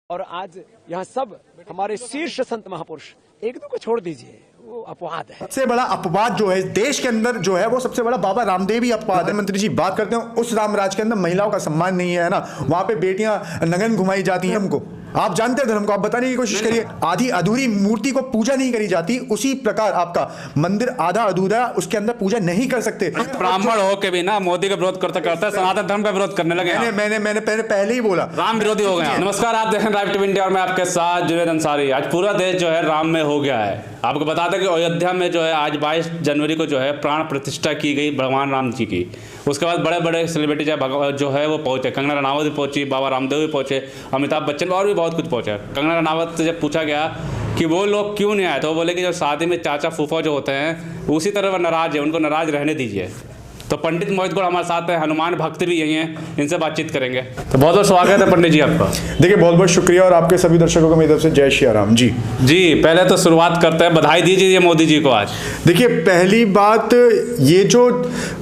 और आज यहाँ सब हमारे शीर्ष संत महापुरुष, एक दो को छोड़ दीजिए, वो अपवाद है। सबसे बड़ा अपवाद जो है देश के अंदर जो है वो सबसे बड़ा बाबा रामदेव ही अपवाद है। प्रधानमंत्री जी बात करते हैं उस रामराज के अंदर महिलाओं का सम्मान नहीं है ना, वहां पे बेटियां नग्न घुमाई जाती हैं। हमको आप जानते हैं धर्म को, आप बताने की कोशिश करिए। आधी अधूरी मूर्ति को पूजा नहीं करी जाती, उसी प्रकार आपका मंदिर आधा अधूरा, उसके अंदर पूजा नहीं कर सकते। ब्राह्मण हो के भी ना मोदी का विरोध करते करते सनातन धर्म का विरोध करने लगे। मैंने पहले ही बोला राम विरोधी हो गए। नमस्कार, आप देख रहे हैं राइव टीवी इंडिया और मैं आपके साथ जुनेद अंसारी। आज पूरा देश जो है राम में हो गया है। आपको बता दें कि अयोध्या में जो है आज 22 जनवरी को जो है प्राण प्रतिष्ठा की गई भगवान राम जी की। उसके बाद बड़े बड़े सेलिब्रिटी जो है वो पहुंचे, कंगना रनावत भी पहुंची, बाबा रामदेव भी पहुंचे, अमिताभ बच्चन और भी बहुत कुछ पहुंचे। कंगना रनावत से जब पूछा गया कि वो लोग क्यों नहीं आए तो वो बोले कि जो शादी में चाचा फूफा जो होते हैं उसी तरह वो नाराज है, उनको नाराज रहने दीजिए। तो पंडित मोहित गौड़ हमारे साथ हैं, हनुमान भक्त भी यही हैं, इनसे बातचीत करेंगे। तो बहुत बहुत स्वागत है पंडित जी आपका। देखिए बहुत बहुत शुक्रिया और आपके सभी दर्शकों को मेरी तरफ से जय श्री राम जी। पहले तो शुरुआत करते हैं, बधाई दीजिए मोदी जी को आज। देखिए पहली बात, ये जो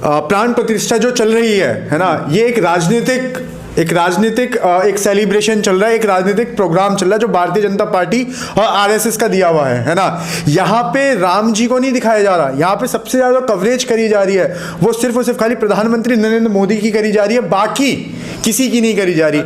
प्राण प्रतिष्ठा जो चल रही है ना, ये एक राजनीतिक एक सेलिब्रेशन चल रहा है, एक राजनीतिक प्रोग्राम चल रहा है जो भारतीय जनता पार्टी और आरएसएस का दिया हुआ है ना। यहाँ पे राम जी को नहीं दिखाया जा रहा, यहाँ पे सबसे ज्यादा कवरेज करी जा रही है वो सिर्फ और सिर्फ खाली प्रधानमंत्री नरेंद्र मोदी की करी जा रही है, बाकी किसी की नहीं करी जा रही।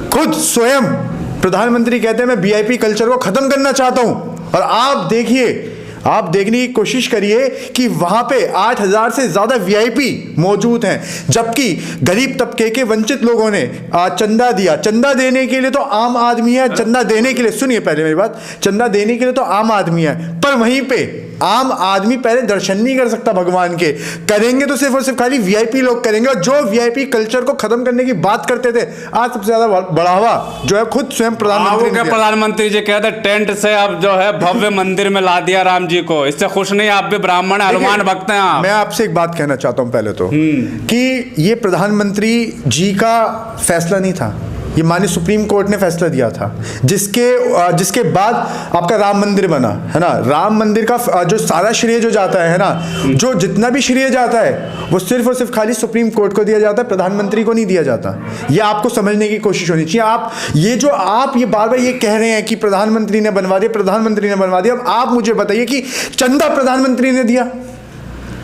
खुद स्वयं प्रधानमंत्री कहते हैं मैं वीआईपी कल्चर को खत्म करना चाहता हूं, और आप देखिए, आप देखने की कोशिश करिए कि वहां पे 8000 से ज्यादा वीआईपी मौजूद हैं, जबकि गरीब तबके के वंचित लोगों ने चंदा दिया। चंदा देने के लिए तो आम आदमी है, चंदा देने के लिए, सुनिए पहले मेरी बात, चंदा देने के लिए तो आम आदमी है, पर वहीं पे आम आदमी पहले दर्शन नहीं कर सकता भगवान के, करेंगे तो सिर्फ और सिर्फ खाली वीआईपी लोग करेंगे। और जो वीआईपी कल्चर को खत्म करने की बात करते थे, आज सबसे ज्यादा बढ़ावा जो है खुद स्वयं प्रधानमंत्री जी कहते टेंट से अब जो है भव्य मंदिर में ला दिया राम जी को। इससे खुश नहीं, आप भी ब्राह्मण हनुमान भक्त हैं आप। मैं आपसे एक बात कहना चाहता हूं पहले तो कि ये प्रधानमंत्री जी का फैसला नहीं था, ये माननीय सुप्रीम कोर्ट ने फैसला दिया था, जिसके बाद आपका राम मंदिर बना है ना। राम मंदिर का जो सारा श्रेय जो जाता है ना, जो जितना भी श्रेय जाता है वो सिर्फ और सिर्फ खाली सुप्रीम कोर्ट को दिया जाता है, प्रधानमंत्री को नहीं दिया जाता। ये आपको समझने की कोशिश होनी चाहिए। आप ये बार बार ये कह रहे हैं कि प्रधानमंत्री ने बनवा दिया, प्रधानमंत्री ने बनवा दिया। अब आप मुझे बताइए कि चंदा प्रधानमंत्री ने दिया?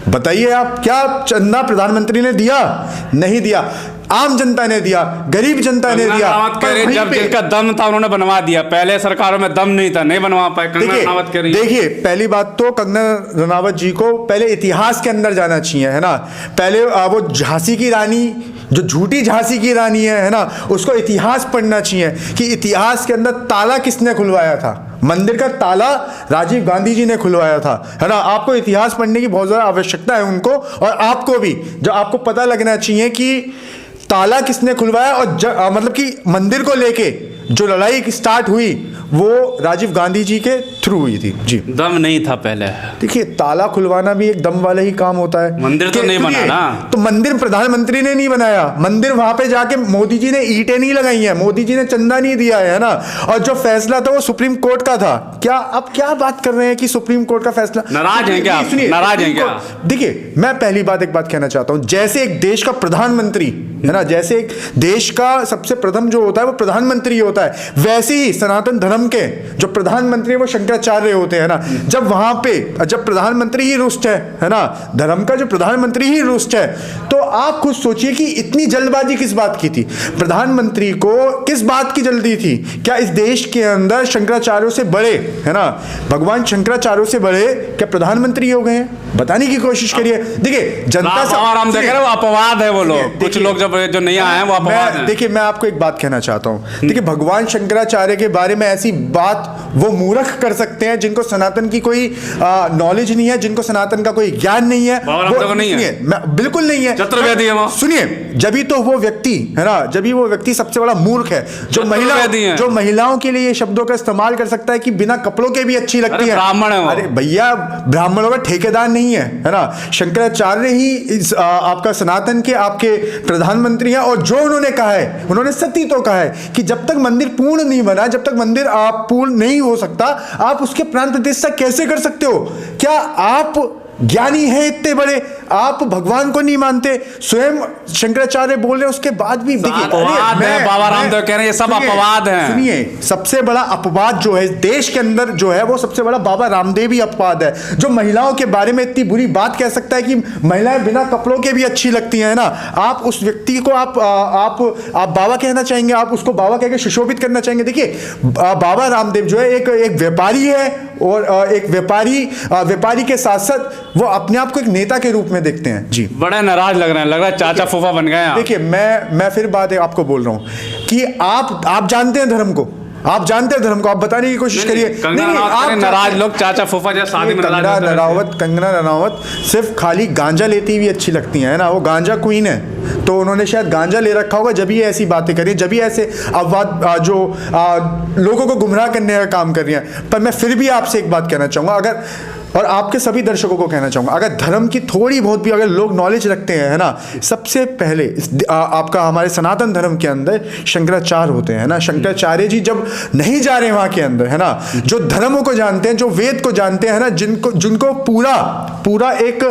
बताइए आप, क्या चंदा प्रधानमंत्री ने दिया? नहीं दिया, आम जनता ने दिया, गरीब जनता ने दिया। जब जिनका दम था उन्होंने बनवा दिया, पहले सरकारों में दम नहीं था, नहीं बनवा पाए। देखिए पहली बात तो कंगना रनावत जी को पहले इतिहास के अंदर जाना चाहिए है ना। पहले वो झांसी की रानी, जो झूठी झांसी की रानी है ना, उसको इतिहास पढ़ना चाहिए कि इतिहास के अंदर ताला किसने खुलवाया था। मंदिर का ताला राजीव गांधी जी ने खुलवाया था, है ना। आपको इतिहास पढ़ने की बहुत ज्यादा आवश्यकता है उनको, और आपको भी, जो आपको पता लगना चाहिए कि ताला किसने खुलवाया, और मतलब कि मंदिर को लेके जो लड़ाई स्टार्ट हुई वो राजीव गांधी जी के थ्रू हुई थी जी। दम नहीं था पहले। देखिए ताला खुलवाना भी एक दम वाला ही काम होता है। मंदिर तो नहीं बना ना, तो मंदिर प्रधानमंत्री ने नहीं बनाया, मंदिर वहां पे जाके मोदी जी ने ईंटें नहीं लगाई हैं, मोदी जी ने चंदा नहीं दिया है ना। और जो फैसला था वो सुप्रीम कोर्ट का था। क्या आप क्या बात कर रहे हैं कि सुप्रीम कोर्ट का फैसला? नाराज हैं क्या? नाराज हैं क्या? देखिए मैं पहली बात एक बात कहना चाहता हूं, जैसे एक देश का प्रधानमंत्री है ना, जैसे एक देश का सबसे प्रथम जो होता है वो प्रधानमंत्री होता है, वैसे ही सनातन धर्म के जो प्रधानमंत्री वो शंकराचार्य होते हैं ना। जब वहां पे जब प्रधानमंत्री ही रुष्ट है ना, धर्म का जो प्रधानमंत्री ही रुष्ट है, तो आप खुद सोचिए कि इतनी जल्दबाजी किस बात की थी? प्रधानमंत्री को किस बात की जल्दी थी? क्या इस देश के अंदर शंकराचार्यों से बड़े, है ना, भगवान शंकराचार्यों से बड़े क्या प्रधानमंत्री हो गए हैं? बताने की कोशिश करिए। देखिए जनता से अपवाद है वो लोग, कुछ लोग जो नहीं आए हैं वो अपवाद है। देखिए मैं आपको एक बात कहना चाहता हूं, देखिए भगवान शंकराचार्य के बारे में ऐसी बात वो मूर्ख कर सकते हैं जिनको सनातन की कोई नॉलेज नहीं है, जिनको सनातन का कोई ज्ञान नहीं है। वो नहीं है, बिल्कुल नहीं है, चतुर्वेदी है। सुनिए, जब तो वो व्यक्ति है ना, जब वो व्यक्ति सबसे बड़ा मूर्ख है जो महिलाओं के लिए ये शब्दों का इस्तेमाल कर सकता है कि बिना कपड़ों के भी अच्छी लगती है। ब्राह्मण है। अरे भैया ब्राह्मणों का ठेकेदार नहीं है ना, शंकराचार्य ही आपका सनातन के आपके प्रधानमंत्री हैं। और जो उन्होंने कहा है, उन्होंने सती तो कहा है कि जब तक मंदिर पूर्ण नहीं बना, जब तक मंदिर आप पूर्ण नहीं हो सकता, आप उसके प्राण प्रतिष्ठा कैसे कर सकते हो? क्या आप ज्ञानी हैं इतने बड़े? आप भगवान को नहीं मानते, स्वयं शंकराचार्य बोल रहे हैं, उसके बाद भी देखिए अपवाद है, बाबा रामदेव कह रहे हैं ये सब अपवाद हैं। सुनिए, सबसे बड़ा अपवाद जो है देश के अंदर जो है वो सबसे बड़ा बाबा रामदेव ही अपवाद है, जो महिलाओं के बारे में इतनी बुरी बात कह सकता है कि महिलाएं बिना कपड़ों के भी अच्छी लगती हैं ना। आप उस व्यक्ति को आप बाबा कहना चाहेंगे, आप उसको बाबा कह के सुशोभित करना चाहेंगे। देखिए बाबा रामदेव जो है एक व्यापारी है, और एक व्यापारी के साथ साथ वो अपने आप को एक नेता के रूप में देखते हैं। जी, बड़े नाराज लग रहे हैं, लग रहा है चाचा फूफा बन गए हैं। देखिए मैं फिर बात है आपको बोल रहा हूं कि आप जानते हैं धर्म को, आप जानते हैं धर्म को, आप बताने की कोशिश करिए। आप नाराज लोग चाचा फूफा जैसे शादी में कंगना रनावत सिर्फ खाली गांजा लेती हुई अच्छी लगती है ना, वो गांजा क्वीन है, तो उन्होंने शायद गांजा ले रखा होगा जब ये ऐसी बातें करी, जब ये ऐसे अपवाद जो लोगों को गुमराह करने का काम कर रही हैं। पर मैं फिर भी आपसे एक बात कहना चाहूंगा, अगर, और आपके सभी दर्शकों को कहना चाहूंगा, अगर धर्म की थोड़ी बहुत भी अगर लोग नॉलेज रखते हैं, है ना, सबसे पहले आपका हमारे सनातन धर्म के अंदर शंकराचार्य होते हैं ना। शंकराचार्य जी जब नहीं जा रहे वहां के अंदर, है ना, जो धर्मों को जानते हैं, जो वेद को जानते हैं ना, जिनको पूरा एक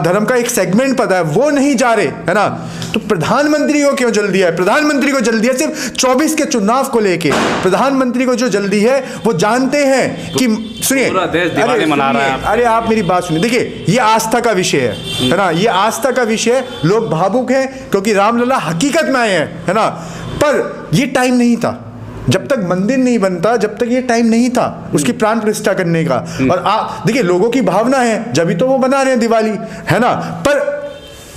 धर्म का एक सेगमेंट पता है, वो नहीं जा रहे, है ना। तो प्रधानमंत्री को क्यों जल्दी है? प्रधानमंत्री को जल्दी है सिर्फ 24 के चुनाव को लेके। प्रधानमंत्री को जो जल्दी है वो जानते हैं कि, सुनिए, पूरा देश दिवाली मना रहा है। अरे आप मेरी बात सुनिए, देखिए ये आस्था का विषय है ना, ये आस्था का विषय। लोग भावुक हैं क्योंकि रामलला हकीकत में आए हैं, है ना, पर ये टाइम नहीं था। जब तक मंदिर नहीं बनता, जब तक ये टाइम नहीं था उसकी प्राण प्रतिष्ठा करने का। और देखिए लोगों की भावना है, जब तो वो बना रहे हैं दिवाली, है ना, पर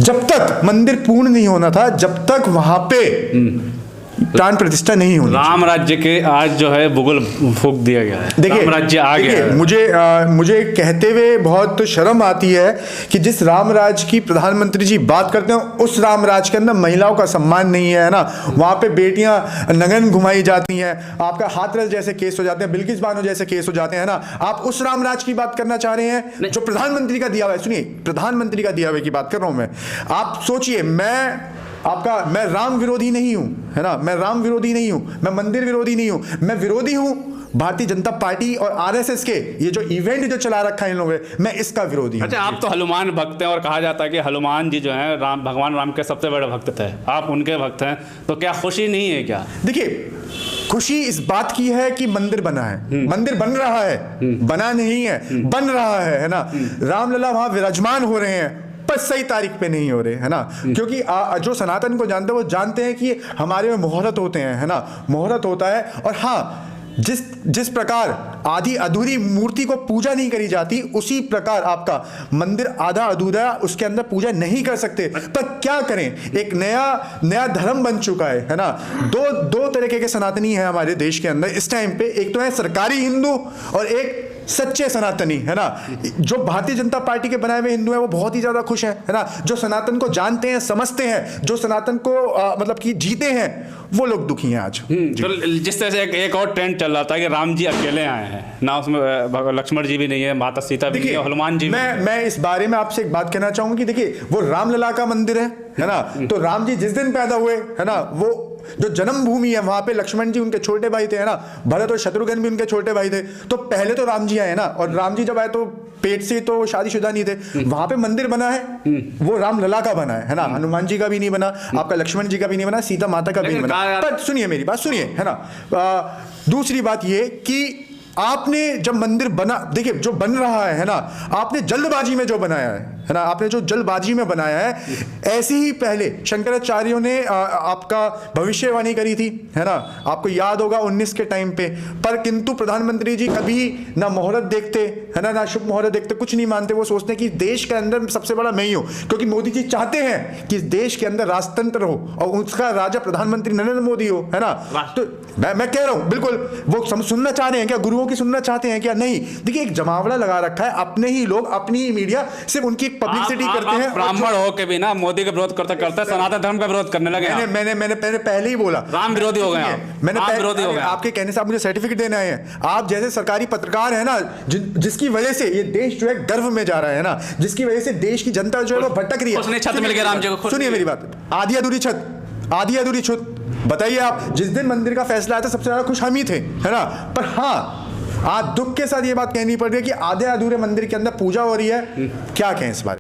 जब तक मंदिर पूर्ण नहीं होना था, जब तक वहां पे प्राण प्रतिष्ठा नहीं होनी। राम राज्य के आज जो है बुगल फूंक दिया गया है, देखिए राम राज्य आ गया है। मुझे कहते हुए बहुत शर्म आती है कि जिस राम राज की प्रधानमंत्री जी बात करते हैं, उस राम राज के अंदर महिलाओं का सम्मान नहीं है ना। वहां पे बेटियां नग्न घुमाई जाती हैं, आपका हाथरस जैसे केस हो जाते हैं, बिल्किस बानो जैसे केस हो जाते हैं ना। आप उस राम राज की बात करना चाह रहे हैं जो प्रधानमंत्री का दिया हुआ है। सुनिए, प्रधानमंत्री का दिया हुआ की बात कर रहा हूं मैं। आप सोचिए, मैं राम विरोधी नहीं हूं, है ना, मैं राम विरोधी नहीं हूं, मैं मंदिर विरोधी नहीं हूं, मैं विरोधी हूं भारतीय जनता पार्टी और आरएसएस के ये जो इवेंट जो चला रखा है इन लोगों ने, मैं इसका विरोधी हूं। अच्छा, आप तो हनुमान भक्त हैं और कहा जाता है कि हनुमान जी जो हैं भगवान राम के सबसे बड़े भक्त थे, आप उनके भक्त हैं, तो क्या खुशी नहीं है क्या? देखिए, खुशी इस बात की है कि मंदिर बना है, मंदिर बन रहा है, बना नहीं है, बन रहा है ना। रामलला वहां विराजमान हो रहे हैं, पर सही तारीख पे नहीं हो रहे, है ना, क्योंकि जो सनातन को जानते हैं वो जानते हैं कि हमारे में मुहूर्त होते हैं, है ना, मुहूर्त होता है। और हाँ, जिस प्रकार आधी अधूरी मूर्ति को पूजा नहीं करी जाती, उसी प्रकार आपका मंदिर आधा अधूरा, उसके अंदर पूजा नहीं कर सकते। पर क्या करें, एक नया धर्म बन चुका है ना। दो तरीके के सनातनी हैं हमारे देश के अंदर इस टाइम पे। एक तो है सरकारी हिंदू और एक सच्चे सनातनी, है ना। जो भारतीय जनता पार्टी के बनाए हुए हिंदू हैं वो बहुत ही ज्यादा खुश है ना। जो सनातन को जानते हैं, समझते हैं, जो सनातन को मतलब कि जीते हैं, वो लोग दुखी हैं आज। तो जिस तरह से एक और ट्रेंड चल रहा था कि राम जी अकेले आए हैं ना, उसमें लक्ष्मण जी भी नहीं है, माता सीता भी नहीं है, हनुमान जी। मैं इस बारे में आपसे एक बात कहना चाहूंगा कि देखिए, वो रामलला का मंदिर है ना, तो राम जी जिस दिन पैदा हुए, है ना, वो जो जन्मभूमि है वहां पे लक्ष्मण जी उनके छोटे भाई थे, है ना, भरत और शत्रुघ्न भी उनके छोटे भाई थे। तो पहले तो राम जी आए ना, और राम जी जब आए तो पेट से तो शादीशुदा नहीं थे। वहां पे मंदिर बना है, वो रामलला का बना है ना, हनुमान जी का भी नहीं बना, आपका लक्ष्मण जी का भी नहीं बना, सीता माता का भी नहीं बना। पर सुनिए मेरी बात, सुनिए, है ना। दूसरी बात ये कि आपने जब मंदिर बना, देखिए जो बन रहा है ना, आपने जल्दबाजी में जो बनाया है ना, आपने जो जल्दबाजी में बनाया है, ऐसे ही पहले शंकराचार्यों ने आपका भविष्यवाणी करी थी, है ना, आपको याद होगा 19 के टाइम पे। पर किंतु प्रधानमंत्री जी कभी ना मुहूर्त देखते, है ना शुभ मुहूर्त देखते, कुछ नहीं मानते। वो सोचते हैं कि देश के अंदर सबसे बड़ा मैं ही हूं, क्योंकि मोदी जी चाहते हैं कि देश के अंदर राजतंत्र हो और उसका राजा प्रधानमंत्री नरेंद्र मोदी हो, है ना। तो मैं कह रहा हूं, बिल्कुल वो सुनना चाह रहे हैं क्या, गुरुओं की सुनना चाहते हैं क्या? नहीं। देखिए, एक जमावड़ा लगा रखा है, अपने ही लोग, अपनी ही मीडिया सिर्फ उनकी पब्लिसिटी करते हैं। ब्राह्मण हो के भी ना मोदी का विरोध करते करते सनातन धर्म का विरोध करने लगे। मैंने पहले ही बोला राम विरोधी हो गए, मैंने विरोधी हो गए। आपके कहने से आप मुझे सर्टिफिकेट देने आए हैं। आप जैसे सरकारी पत्रकार है ना, जिसकी वजह से ये देश जो है गर्व में जा रहा है ना, जिसकी वजह से देश की जनता जो है वो भटक रही है। उसने छत मिल गया राम जी को। सुनिए मेरी बात, आधी अधूरी छत। बताइए, आप जिस दिन मंदिर का फैसला आया था सबसे ज्यादा खुश हम ही थे, है ना। पर हाँ, आज दुख के साथ ये बात कहनी पड़ रही है कि आधे अधूरे मंदिर के अंदर पूजा हो रही है। क्या कहें इस बारे?